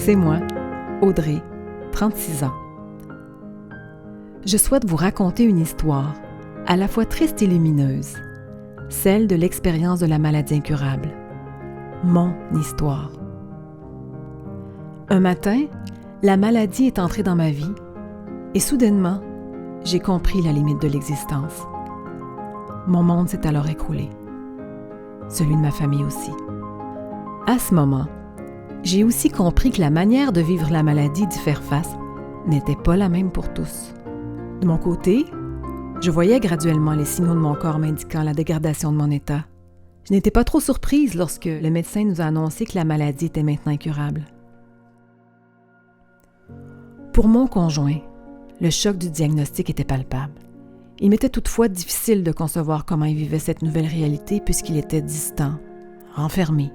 C'est moi, Audrey, 36 ans. Je souhaite vous raconter une histoire, à la fois triste et lumineuse, celle de l'expérience de la maladie incurable. Mon histoire. Un matin, la maladie est entrée dans ma vie et soudainement, j'ai compris la limite de l'existence. Mon monde s'est alors écroulé. Celui de ma famille aussi. À ce moment, j'ai aussi compris que la manière de vivre la maladie d'y faire face n'était pas la même pour tous. De mon côté, je voyais graduellement les signaux de mon corps m'indiquant la dégradation de mon état. Je n'étais pas trop surprise lorsque le médecin nous a annoncé que la maladie était maintenant incurable. Pour mon conjoint, le choc du diagnostic était palpable. Il m'était toutefois difficile de concevoir comment il vivait cette nouvelle réalité puisqu'il était distant, renfermé.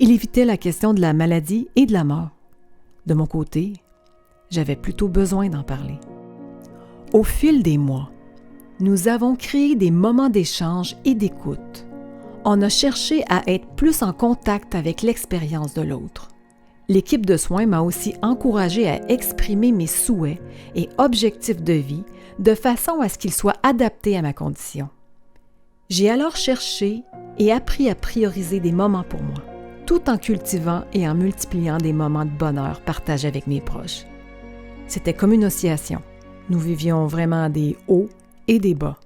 Il évitait la question de la maladie et de la mort. De mon côté, j'avais plutôt besoin d'en parler. Au fil des mois, nous avons créé des moments d'échange et d'écoute. On a cherché à être plus en contact avec l'expérience de l'autre. L'équipe de soins m'a aussi encouragée à exprimer mes souhaits et objectifs de vie de façon à ce qu'ils soient adaptés à ma condition. J'ai alors cherché et appris à prioriser des moments pour moi, tout en cultivant et en multipliant des moments de bonheur partagés avec mes proches. C'était comme une oscillation. Nous vivions vraiment des hauts et des bas.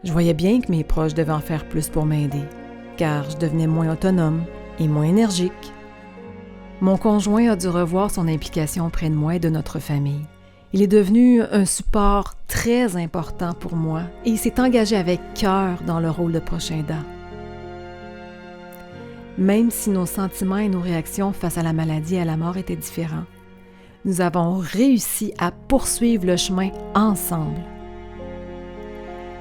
Je voyais bien que mes proches devaient en faire plus pour m'aider, car je devenais moins autonome et moins énergique. Mon conjoint a dû revoir son implication auprès de moi et de notre famille. Il est devenu un support très important pour moi et il s'est engagé avec cœur dans le rôle de proche aidant. Même si nos sentiments et nos réactions face à la maladie et à la mort étaient différents, nous avons réussi à poursuivre le chemin ensemble.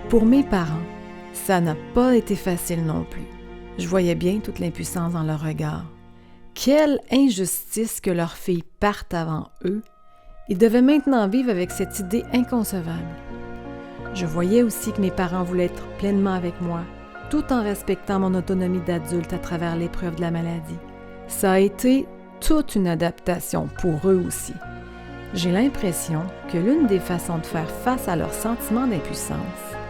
Pour mes parents, ça n'a pas été facile non plus. Je voyais bien toute l'impuissance dans leur regard. Quelle injustice que leur fille parte avant eux. Ils devaient maintenant vivre avec cette idée inconcevable. Je voyais aussi que mes parents voulaient être pleinement avec moi, tout en respectant mon autonomie d'adulte à travers l'épreuve de la maladie. Ça a été toute une adaptation pour eux aussi. J'ai l'impression que l'une des façons de faire face à leur sentiment d'impuissance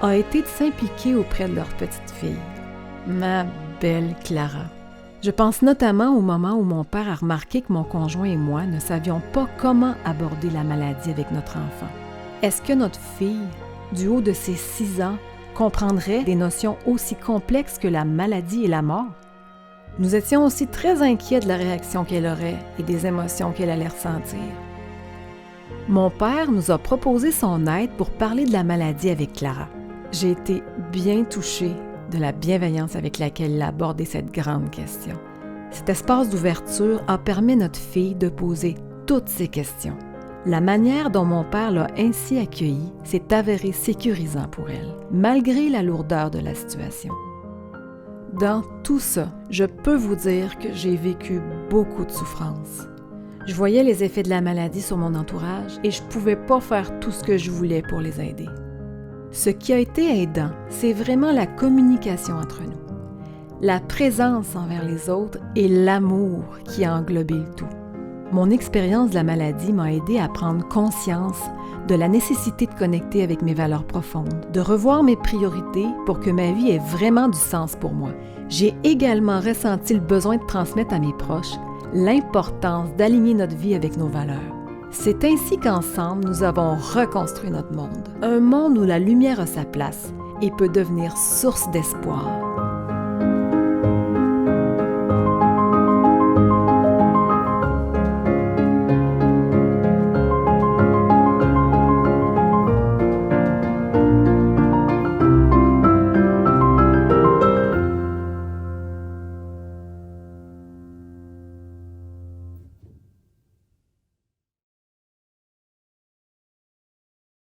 a été de s'impliquer auprès de leur petite fille, ma belle Clara. Je pense notamment au moment où mon père a remarqué que mon conjoint et moi ne savions pas comment aborder la maladie avec notre enfant. Est-ce que notre fille, du haut de ses 6 ans, comprendrait des notions aussi complexes que la maladie et la mort? Nous étions aussi très inquiets de la réaction qu'elle aurait et des émotions qu'elle allait ressentir. Mon père nous a proposé son aide pour parler de la maladie avec Clara. J'ai été bien touchée de la bienveillance avec laquelle il a abordé cette grande question. Cet espace d'ouverture a permis à notre fille de poser toutes ses questions. La manière dont mon père l'a ainsi accueillie s'est avérée sécurisant pour elle, malgré la lourdeur de la situation. Dans tout ça, je peux vous dire que j'ai vécu beaucoup de souffrance. Je voyais les effets de la maladie sur mon entourage et je ne pouvais pas faire tout ce que je voulais pour les aider. Ce qui a été aidant, c'est vraiment la communication entre nous, la présence envers les autres et l'amour qui a englobé le tout. Mon expérience de la maladie m'a aidé à prendre conscience de la nécessité de connecter avec mes valeurs profondes, de revoir mes priorités pour que ma vie ait vraiment du sens pour moi. J'ai également ressenti le besoin de transmettre à mes proches l'importance d'aligner notre vie avec nos valeurs. C'est ainsi qu'ensemble, nous avons reconstruit notre monde. Un monde où la lumière a sa place et peut devenir source d'espoir.